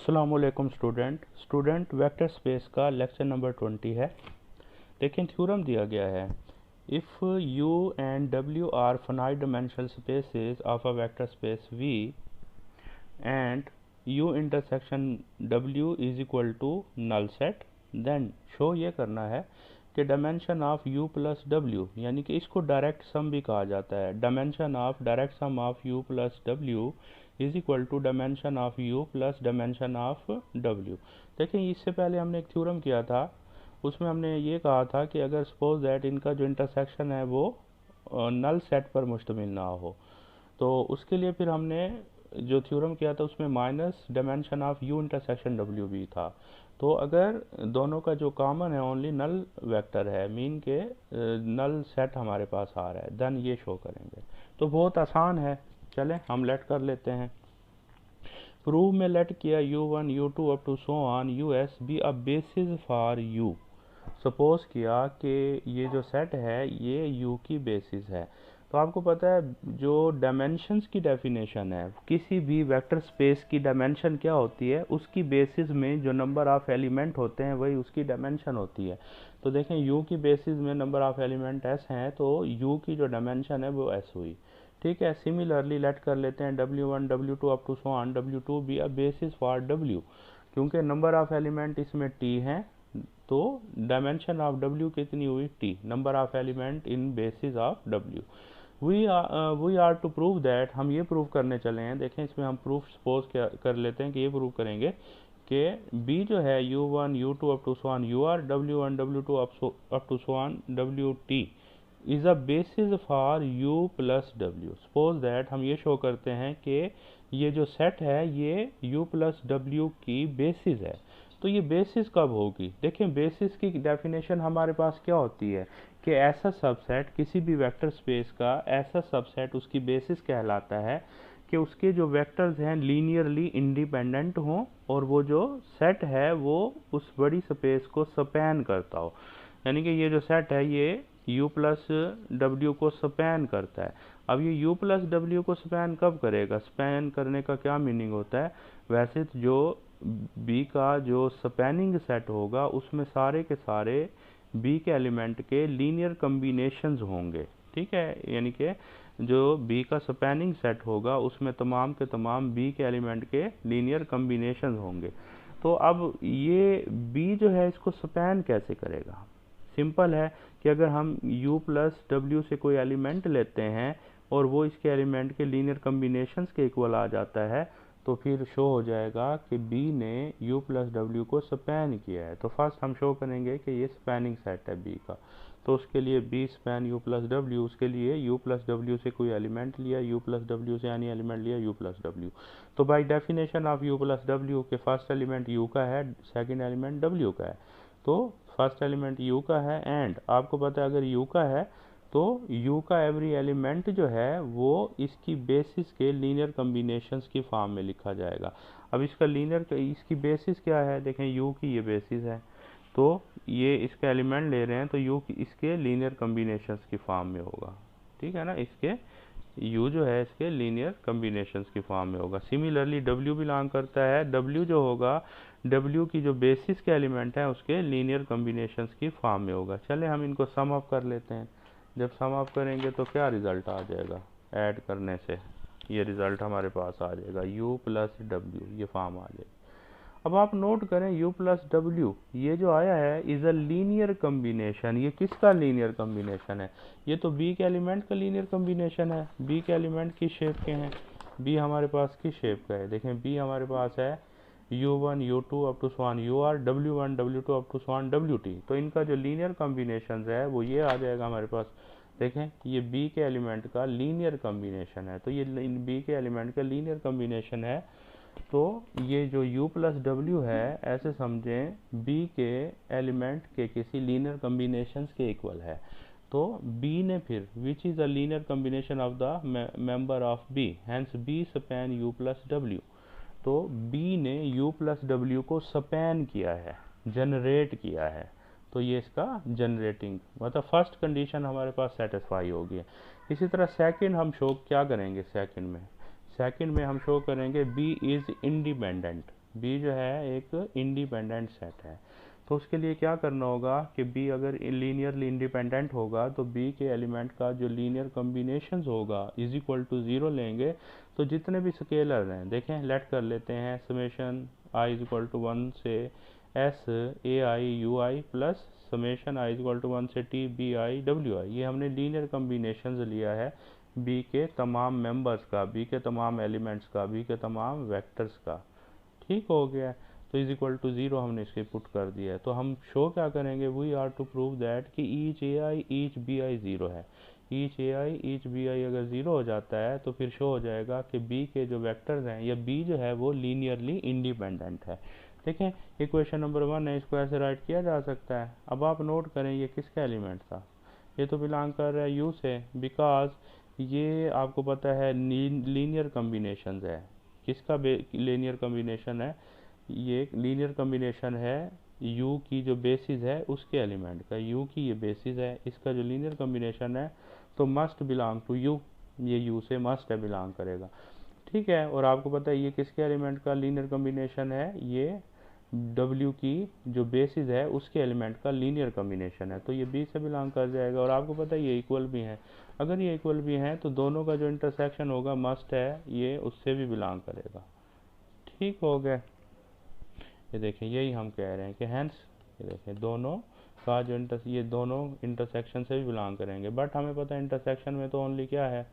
अस्सलामुअलैकुम student vector space का lecture number 20 है। लेकिन थ्योरम दिया गया है, if u and w are finite dimensional spaces of a vector space v and u intersection w is equal to null set, then show ये करना है कि dimension of u plus w, यानी कि इसको डायरेक्ट सम भी कहा जाता है, dimension of direct sum of u plus w is equal to dimension of u plus dimension of w। देखिए, इससे पहले हमने एक थ्योरम किया था, उसमें हमने ये कहा था कि अगर सपोज दैट इनका जो इंटरसेक्शन है वो नल सेट पर मुश्तमिल ना हो, तो उसके लिए फिर हमने जो थ्योरम किया था उसमें minus dimension of u intersection w भी था। तो अगर दोनों का जो कॉमन है ओनली नल वेक्टर है, मीन के नल सेट हमारे पास आ रहा है, देन ये शो करेंगे। तो बहुत आसान है, चलें हम लेट कर लेते हैं। प्रूव में लेट किया u1 u2 up to so on us be a basis for u। Suppose किया कि ये जो सेट है ये u की बेसिस है। तो आपको पता है जो डायमेंशंस की डेफिनेशन है, किसी भी वेक्टर स्पेस की डायमेंशन क्या होती है, उसकी बेसिस में जो नंबर ऑफ एलिमेंट होते हैं वही उसकी डायमेंशन होती है। तो देखें, u की बेसिस में नंबर ऑफ एलिमेंट s हैं, तो u की जो डायमेंशन है वो s हुई। ठीक है, सिमिलरली लेट कर लेते हैं w1 w2 up to so on w2 be a basis for w, क्योंकि नंबर ऑफ एलिमेंट इसमें t हैं, तो डायमेंशन ऑफ w कितनी हुई t, number of element in basis of w। We are to prove that, हम ये prove करने चले हैं। देखें, इसमें हम प्रूफ सपोज कर लेते हैं कि ये प्रूव करेंगे कि b जो है u1 u2 up to so on ur w1 w2 up to so on wt is a basis for u plus w। Suppose that हम ये शो करते हैं कि ये जो सेट है ये u प्लस w की बेसिस है। तो ये बेसिस कब होगी? देखें, बेसिस की डेफिनेशन हमारे पास क्या होती है कि ऐसा सबसेट, किसी भी वेक्टर स्पेस का ऐसा सबसेट उसकी बेसिस कहलाता है कि उसके जो वेक्टर्स हैं लीनियरली इंडिपेंडेंट हों और वो जो सेट है वो उस बड़ी स्पेस को स्पैन करता हो। यानी कि ये जो सेट है ये u प्लस डब्ल्यू को स्पैन करता है। अब ये u प्लस डब्ल्यू को स्पैन कब करेगा? स्पैन करने का क्या मीनिंग होता है? वैसे तो जो b का जो स्पैनिंग सेट होगा उसमें सारे के सारे b के एलिमेंट के लीनियर कम्बिनेशंस होंगे। ठीक है, यानी कि जो b का स्पैनिंग सेट होगा उसमें तमाम के तमाम b के एलिमेंट के लीनियर कम्बिनेशंस होंगे। तो अब ये b जो है इसको स्पैन कैसे करेगा? सिंपल है कि अगर हम u प्लस डब्ल्यू से कोई एलिमेंट लेते हैं और वो इसके एलिमेंट के लीनियर कम्बिनेशंस के इक्वल आ जाता है, तो फिर शो हो जाएगा कि b ने u प्लस डब्ल्यू को स्पैन किया है। तो फर्स्ट हम शो करेंगे कि ये स्पैनिंग सेट है b का, तो उसके लिए b span u plus W, उसके लिए u प्लस डब्ल्यू से कोई एलिमेंट लिया, u प्लस डब्ल्यू से यानी एलिमेंट लिया u प्लस डब्ल्यू। तो by definition of u plus W के फर्स्ट एलिमेंट u का है, सेकेंड एलिमेंट w का है। तो फर्स्ट एलिमेंट u का है एंड आपको पता है अगर u का है तो u का एवरी एलिमेंट जो है वो इसकी बेसिस के लीनियर कम्बिनेशंस की फॉर्म में लिखा जाएगा। अब इसका इसकी बेसिस क्या है? देखें, u की ये बेसिस है, तो ये इसका एलिमेंट ले रहे हैं तो u की इसके लीनियर कम्बिनेशंस की फॉर्म में होगा। ठीक है ना, इसके u जो है इसके लीनियर कम्बिनेशंस की फॉर्म में होगा। सिमिलरली w बिलोंग करता है, w जो होगा w की जो बेसिस के एलिमेंट हैं उसके लीनियर कम्बिनेशंस की फॉर्म में होगा। चले हम इनको सम अप कर लेते हैं। जब सम अप करेंगे तो क्या रिज़ल्ट आ जाएगा? ऐड करने से ये रिज़ल्ट हमारे पास आ जाएगा u प्लस डब्ल्यू, ये फॉर्म आ जाएगी। अब आप नोट करें u प्लस डब्ल्यू ये जो आया है इज़ अ लीनियर कम्बिनेशन। ये किसका लीनियर कम्बिनेशन है? ये तो b के एलिमेंट का लीनियर कम्बिनेशन है। b के एलिमेंट किस शेप के हैं? b हमारे पास किस शेप का है? देखें, b हमारे पास है u1 u2 up to so on ur w1 w2 up to so on wt। तो इनका जो लीनियर कम्बिनेशन है वो ये आ जाएगा हमारे पास। देखें, ये b के एलिमेंट का लीनियर कम्बिनेशन है, तो ये b के एलिमेंट का लीनियर कम्बिनेशन है। तो ये जो u प्लस डब्ल्यू है ऐसे समझें b के एलिमेंट के किसी लीनियर कम्बिनेशंस के इक्वल है। तो b ने फिर which is the linear combination of the member of b, hence b span u plus W. तो b ने u प्लस डब्ल्यू को स्पैन किया है, जनरेट किया है। तो ये इसका जनरेटिंग मतलब फर्स्ट कंडीशन हमारे पास सेटिस्फाई होगी। इसी तरह सेकंड हम शो क्या करेंगे? सेकंड में हम शो करेंगे b इज़ इंडिपेंडेंट। बी जो है एक इंडिपेंडेंट सेट है। तो उसके लिए क्या करना होगा कि बी अगर लीनियरली इंडिपेंडेंट होगा तो बी के एलिमेंट का जो लीनियर कॉम्बिनेशंस होगा इज इक्वल टू 0 लेंगे। तो जितने भी स्केलर हैं देखें लेट कर लेते हैं summation I is equal to 1 से S A I U I plus summation I is equal to 1 से T B I W I. ये हमने लीनियर कॉम्बिनेशंस लिया है बी के तमाम मेंबर्स का, बी के तमाम एलिमेंट्स का, बी के तमाम वेक्टर्स का। ठीक हो गया। तो इज इक्वल टू 0 हमने इसके पुट कर दिया है। तो हम शो क्या करेंगे, we are to prove that कि each A I each B I 0 है। Each A I each B I अगर 0 हो जाता है तो फिर शो हो जाएगा कि बी के जो वेक्टर्स हैं या बी जो है वो लीनियरली इंडिपेंडेंट है। देखें इक्वेशन नंबर 1 है, इसको ऐसे राइट किया जा सकता है। अब आप नोट करें ये किसका एलिमेंट था, ये तो बिलोंग कर रहा है यू से, बिकॉज ये आपको पता है लीनियर कॉम्बिनेशन है। किसका लीनियर कॉम्बिनेशन है, ये लीनियर कॉम्बिनेशन है u की जो बेसिस है उसके एलिमेंट का। u की ये बेसिस है, इसका जो लीनियर कॉम्बिनेशन है तो मस्ट बिलोंग टू u, ये u से मस्ट है बिलोंग करेगा। ठीक है। और आपको पता है ये किसके एलिमेंट का लीनियर कॉम्बिनेशन है, ये w की जो बेसिस है उसके एलिमेंट का लीनियर कॉम्बिनेशन है, तो ये b से बिलोंग कर जाएगा। और आपको पता है ये इक्वल भी है, अगर ये इक्वल भी हैं तो दोनों का जो इंटरसेक्शन होगा मस्ट है ये उससे भी बिलोंग करेगा। ठीक हो गया। ये देखें यही हम कह रहे हैं कि हैंस ये देखें दोनों का जो ये दोनों इंटरसेक्शन से भी बिलोंग करेंगे। बट हमें पता है इंटरसेक्शन में तो ओनली क्या है,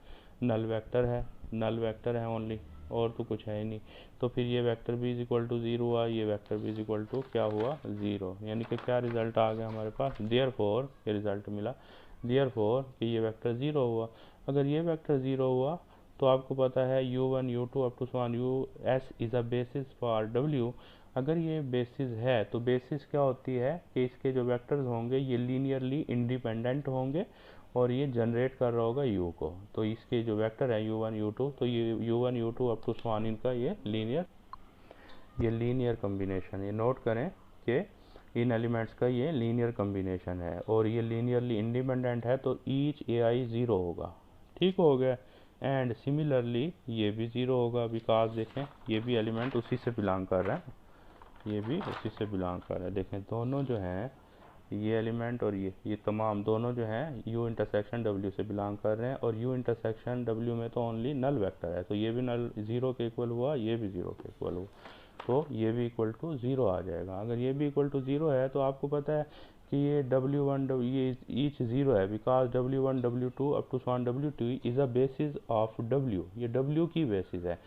नल वेक्टर है, नल वेक्टर है ओनली, और तो कुछ है ही नहीं। तो फिर ये वेक्टर भी इज इक्वल टू 0 हुआ, ये वेक्टर भी इज इक्वल टू क्या हुआ 0, यानी कि क्या रिजल्ट आ गया हमारे पास, देयरफॉर ये रिजल्ट मिला, देयरफॉर कि ये वेक्टर 0 हुआ। अगर ये वेक्टर 0 हुआ तो आपको पता है u1 u2 up to so on u s is a basis for w। अगर ये बेसिस है तो बेसिस क्या होती है कि इसके जो वेक्टर्स होंगे ये लीनियरली इंडिपेंडेंट होंगे और ये जनरेट कर रहा होगा u को। तो इसके जो वेक्टर है u1 u2, तो ये u1 u2 up to so on इनका ये लीनियर कॉम्बिनेशन, ये नोट करें कि इन एलिमेंट्स का ये लीनियर कॉम्बिनेशन है और ये लीनियरली इंडिपेंडेंट है, तो ईच ए आई 0 होगा। ठीक हो गया। एंड सिमिलरली ये भी 0 होगा, बिकॉज देखें ये भी एलिमेंट उसी से बिलोंग कर रहा है, ये भी उसी से बिलोंग कर रहा है। देखें दोनों जो हैं ये एलिमेंट और ये तमाम दोनों जो हैं u इंटरसेक्शन w से बिलोंग कर रहे हैं, और u इंटरसेक्शन w में तो ओनली नल वेक्टर है, तो ये भी नल 0 के इक्वल हुआ, ये भी 0 के इक्वल हुआ, तो ये भी इक्वल टू 0 आ जाएगा। अगर ये भी इक्वल टू 0 है तो आपको पता है कि ये w1 ये ईच 0 है, because w1 w2 up to so on w2 is a basis of w, ये w की बेसिस है।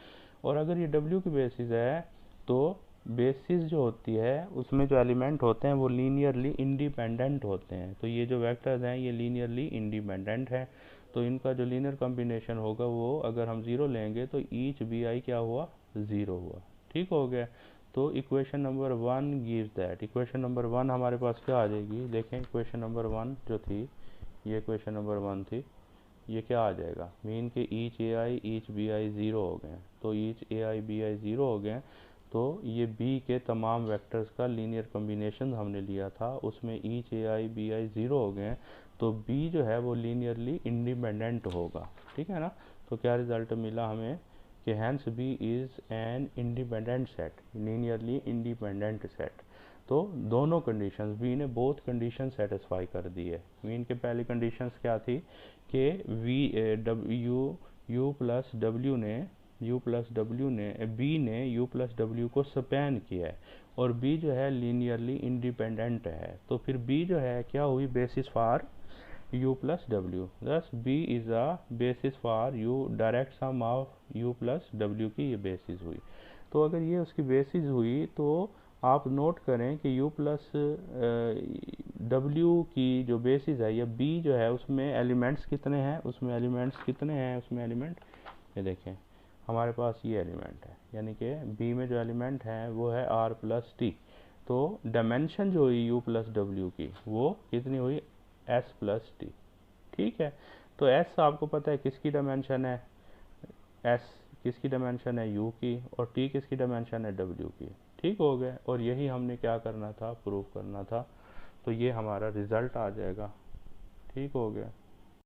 और अगर ये w की बेसिस है तो बेसिस जो होती है उसमें जो एलिमेंट होते हैं वो लीनियरली इंडिपेंडेंट होते हैं, तो ये जो वेक्टर्स हैं ये लीनियरली इंडिपेंडेंट है, तो इनका जो लीनियर कॉम्बिनेशन होगा वो अगर हम 0 लेंगे तो ईच बी आई क्या हुआ 0 हुआ। ठीक हो गया। तो equation number 1 gives that, equation number 1 हमारे पास क्या आ जाएगी, देखें इक्वेशन नंबर 1 जो थी ये इक्वेशन नंबर 1 थी, ये क्या आ जाएगा, मीन के each A I each B I 0 हो गए, तो each A I B I 0 हो गए, तो ये बी के तमाम वेक्टर्स का लीनियर कॉम्बिनेशन हमने लिया था उसमें each A I B I 0 हो गए, तो बी जो है वो लीनियरली इंडिपेंडेंट होगा। ठीक है ना। तो क्या रिजल्ट मिला हमें कि hence B is an independent set, linearly independent set. तो दोनों कंडीशंस बी ने बोथ कंडीशन सेटिस्फाई कर दी है। मीन के पहली कंडीशंस क्या थी कि यू प्लस डब्ल्यू ने बी ने यू प्लस डब्ल्यू को स्पैन किया है और बी जो है लीनियरली इंडिपेंडेंट है, तो फिर बी जो है क्या हुई basis for u plus W, दस b is a basis for u, direct sum of u plus W की ये बेसिस हुई। तो अगर ये उसकी बेसिस हुई तो आप नोट करें कि u प्लस डब्ल्यू की जो बेसिस है या b जो है उसमें एलिमेंट्स कितने हैं, उसमें एलिमेंट ये देखें हमारे पास ये एलिमेंट है, यानी कि b में जो एलिमेंट है वो है r प्लस टी, तो डायमेंशन जो हुई u प्लस डब्ल्यू की वो कितनी हुई s प्लस टी। ठीक है। तो s आपको पता है किसकी डायमेंशन है, s किसकी डायमेंशन है u की, और t किसकी डायमेंशन है w की। ठीक हो गया। और यही हमने क्या करना था, प्रूव करना था, तो ये हमारा रिजल्ट आ जाएगा। ठीक हो गया।